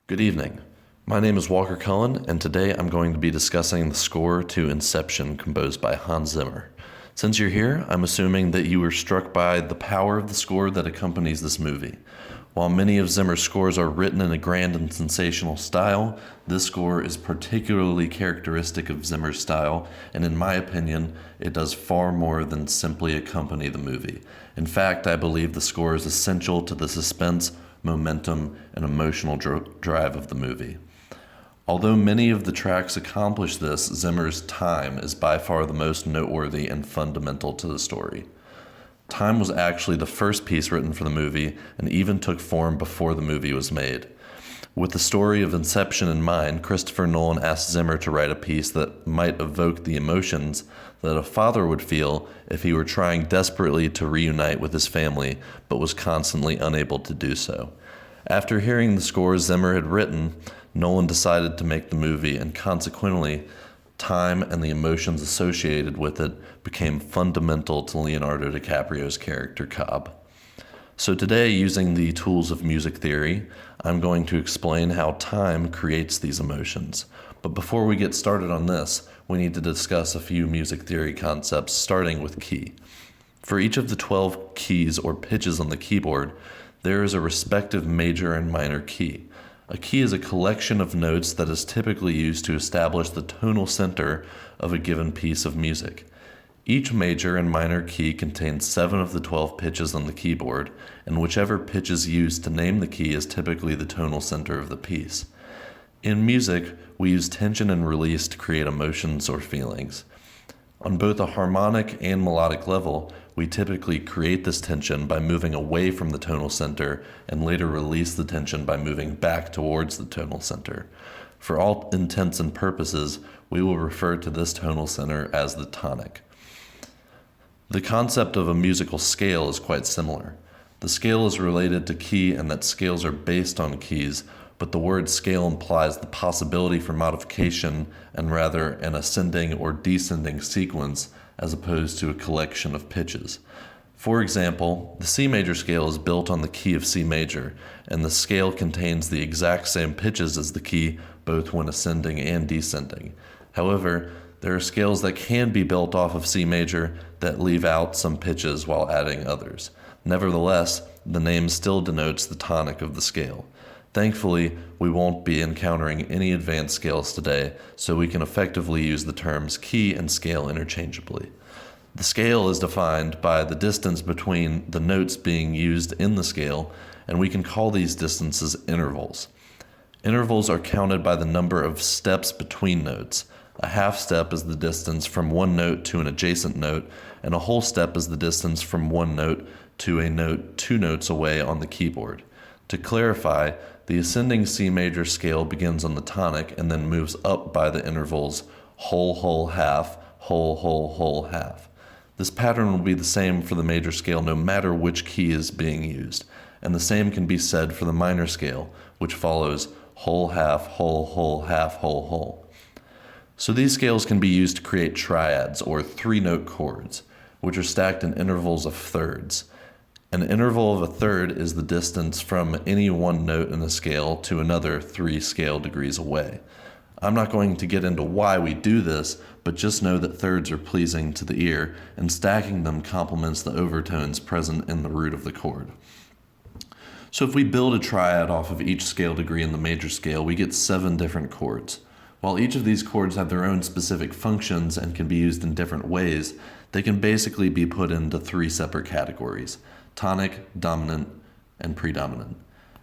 Good evening. My name is Walker Cullen, and today I'm going to be discussing the score to Inception composed by Hans Zimmer. Since you're here, I'm assuming that you were struck by the power of the score that accompanies this movie. While many of Zimmer's scores are written in a grand and sensational style, this score is particularly characteristic of Zimmer's style, and in my opinion, it does far more than simply accompany the movie. In fact, I believe the score is essential to the suspense, momentum, and emotional drive of the movie. Although many of the tracks accomplish this, Zimmer's Time is by far the most noteworthy and fundamental to the story. Time was actually the first piece written for the movie and even took form before the movie was made. With the story of Inception in mind, Christopher Nolan asked Zimmer to write a piece that might evoke the emotions that a father would feel if he were trying desperately to reunite with his family, but was constantly unable to do so. After hearing the score Zimmer had written, Nolan decided to make the movie, and consequently, time and the emotions associated with it became fundamental to Leonardo DiCaprio's character Cobb. So today, using the tools of music theory, I'm going to explain how time creates these emotions. But before we get started on this, we need to discuss a few music theory concepts, starting with key. For each of the 12 keys or pitches on the keyboard, there is a respective major and minor key. A key is a collection of notes that is typically used to establish the tonal center of a given piece of music. Each major and minor key contains 7 of the 12 pitches on the keyboard, and whichever pitch is used to name the key is typically the tonal center of the piece. In music, we use tension and release to create emotions or feelings. On both a harmonic and melodic level, we typically create this tension by moving away from the tonal center and later release the tension by moving back towards the tonal center. For all intents and purposes, we will refer to this tonal center as the tonic. The concept of a musical scale is quite similar. The scale is related to key and that scales are based on keys, but the word scale implies the possibility for modification and rather an ascending or descending sequence as opposed to a collection of pitches. For example, the C major scale is built on the key of C major, and the scale contains the exact same pitches as the key both when ascending and descending. However, there are scales that can be built off of C major that leave out some pitches while adding others. Nevertheless, the name still denotes the tonic of the scale. Thankfully, we won't be encountering any advanced scales today, so we can effectively use the terms key and scale interchangeably. The scale is defined by the distance between the notes being used in the scale, and we can call these distances intervals. Intervals are counted by the number of steps between notes. A half step is the distance from one note to an adjacent note, and a whole step is the distance from one note to a note 2 notes away on the keyboard. To clarify, the ascending C major scale begins on the tonic and then moves up by the intervals whole, whole, half, whole, whole, whole, half. This pattern will be the same for the major scale no matter which key is being used, and the same can be said for the minor scale, which follows whole, half, whole, half, whole. So these scales can be used to create triads, or 3-note chords, which are stacked in intervals of thirds. An interval of a third is the distance from any one note in the scale to another 3 scale degrees away. I'm not going to get into why we do this, but just know that thirds are pleasing to the ear, and stacking them complements the overtones present in the root of the chord. So if we build a triad off of each scale degree in the major scale, we get 7 different chords. While each of these chords have their own specific functions and can be used in different ways, they can basically be put into 3 separate categories: tonic, dominant, and predominant.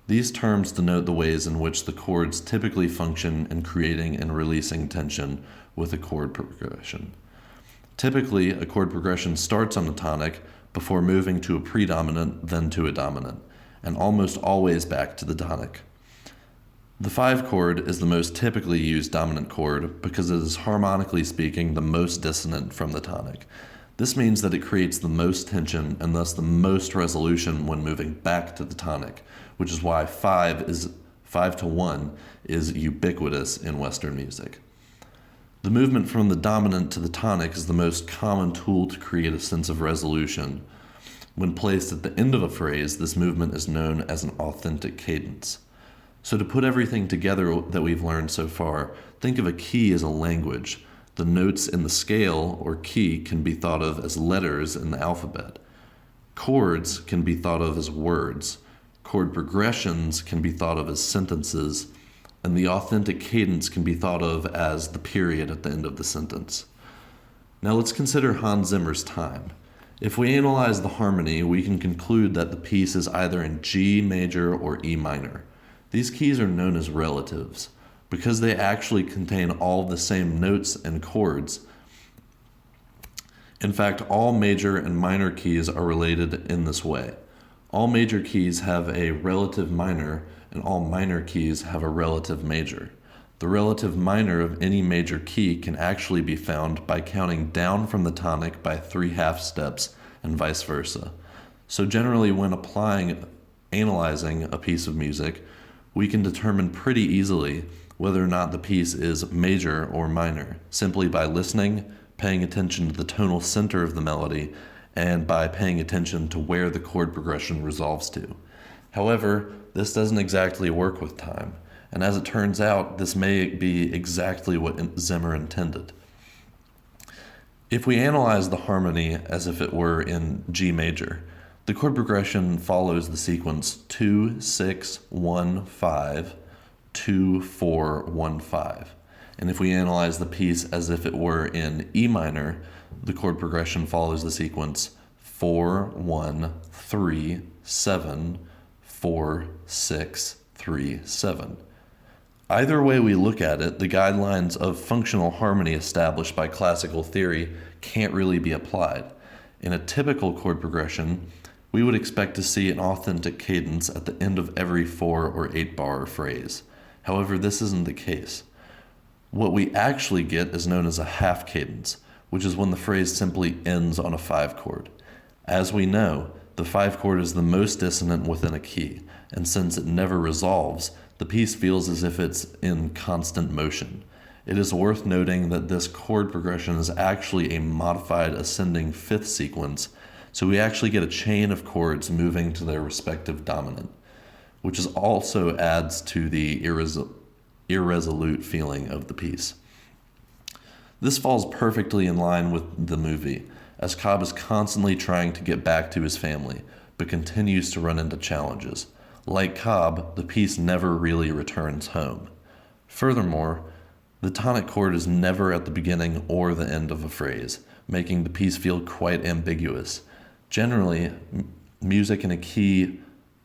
These terms denote the ways in which the chords typically function in creating and releasing tension with a chord progression. Typically, a chord progression starts on the tonic before moving to a predominant, then to a dominant, and almost always back to the tonic. The 5 chord is the most typically used dominant chord because it is harmonically speaking the most dissonant from the tonic. This means that it creates the most tension and thus the most resolution when moving back to the tonic, which is why 5 to 1 is ubiquitous in Western music. The movement from the dominant to the tonic is the most common tool to create a sense of resolution. When placed at the end of a phrase, this movement is known as an authentic cadence. So to put everything together that we've learned so far, think of a key as a language. The notes in the scale or key can be thought of as letters in the alphabet. Chords can be thought of as words. Chord progressions can be thought of as sentences, and the authentic cadence can be thought of as the period at the end of the sentence. Now let's consider Hans Zimmer's time. If we analyze the harmony, we can conclude that the piece is either in G major or E minor. These keys are known as relatives. Because they actually contain all the same notes and chords. In fact, all major and minor keys are related in this way. All major keys have a relative minor, and all minor keys have a relative major. The relative minor of any major key can actually be found by counting down from the tonic by 3 half steps and vice versa. So generally, when analyzing a piece of music, we can determine pretty easily whether or not the piece is major or minor, simply by listening, paying attention to the tonal center of the melody, and by paying attention to where the chord progression resolves to. However, this doesn't exactly work with time, and as it turns out, this may be exactly what Zimmer intended. If we analyze the harmony as if it were in G major, the chord progression follows the sequence 2, 6, 1, 5, 2, 4, 1, 5. And if we analyze the piece as if it were in E minor, the chord progression follows the sequence 4, 1, 3, 7, 4, 6, 3, 7. Either way we look at it, the guidelines of functional harmony established by classical theory can't really be applied. In a typical chord progression, we would expect to see an authentic cadence at the end of every 4 or 8 bar phrase. However, this isn't the case. What we actually get is known as a half cadence, which is when the phrase simply ends on a 5 chord. As we know, the 5 chord is the most dissonant within a key, and since it never resolves, the piece feels as if it's in constant motion. It is worth noting that this chord progression is actually a modified ascending 5th sequence, so we actually get a chain of chords moving to their respective dominant, which also adds to the irresolute feeling of the piece. This falls perfectly in line with the movie, as Cobb is constantly trying to get back to his family, but continues to run into challenges. Like Cobb, the piece never really returns home. Furthermore, the tonic chord is never at the beginning or the end of a phrase, making the piece feel quite ambiguous. Generally, music in a key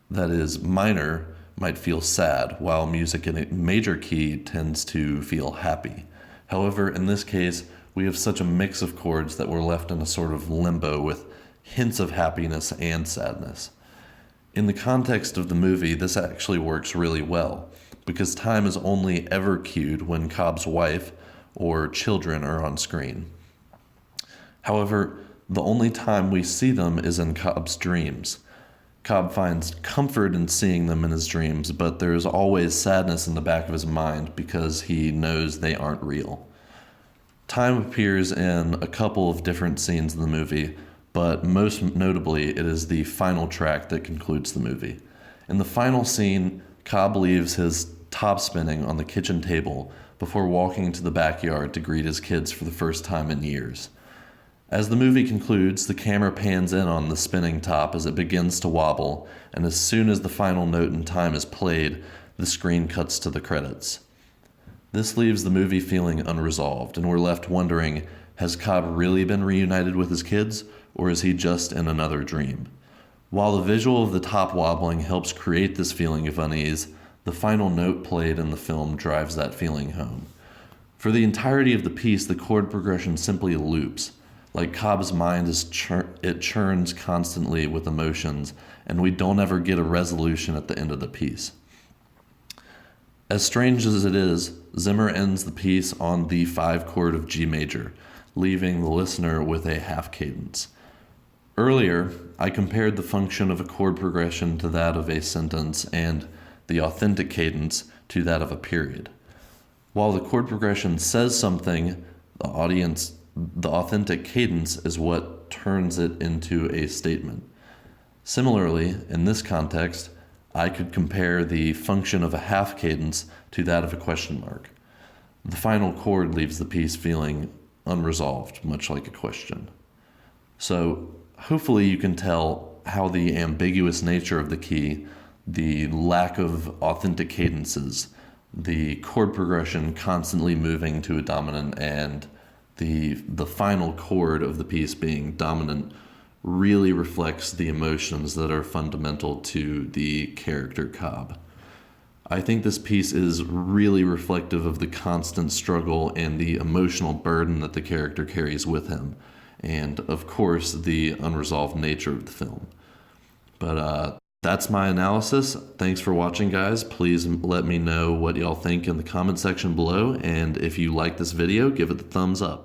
that is minor might feel sad, while music in a major key tends to feel happy. However, in this case, we have such a mix of chords that we're left in a sort of limbo with hints of happiness and sadness. In the context of the movie, this actually works really well, because time is only ever cued when Cobb's wife or children are on screen. However, the only time we see them is in Cobb's dreams. Cobb finds comfort in seeing them in his dreams, but there's always sadness in the back of his mind because he knows they aren't real. Time appears in a couple of different scenes in the movie, but most notably, it is the final track that concludes the movie. In the final scene, Cobb leaves his top spinning on the kitchen table before walking into the backyard to greet his kids for the first time in years. As the movie concludes, the camera pans in on the spinning top as it begins to wobble, and as soon as the final note in time is played, the screen cuts to the credits. This leaves the movie feeling unresolved, and we're left wondering, has Cobb really been reunited with his kids, or is he just in another dream? While the visual of the top wobbling helps create this feeling of unease, the final note played in the film drives that feeling home. For the entirety of the piece, the chord progression simply loops. Like Cobb's mind it churns constantly with emotions, and we don't ever get a resolution at the end of the piece. As strange as it is, Zimmer ends the piece on the 5 chord of G major, leaving the listener with a half cadence. Earlier, I compared the function of a chord progression to that of a sentence and the authentic cadence to that of a period. While the chord progression says something, the authentic cadence is what turns it into a statement. Similarly, in this context, I could compare the function of a half cadence to that of a question mark. The final chord leaves the piece feeling unresolved, much like a question. So hopefully you can tell how the ambiguous nature of the key, the lack of authentic cadences, the chord progression constantly moving to a dominant, and the final chord of the piece being dominant really reflects the emotions that are fundamental to the character Cobb. I think this piece is really reflective of the constant struggle and the emotional burden that the character carries with him, and of course the unresolved nature of the film. But that's my analysis. Thanks for watching, guys. Please let me know what y'all think in the comment section below, and if you like this video, give it the thumbs up.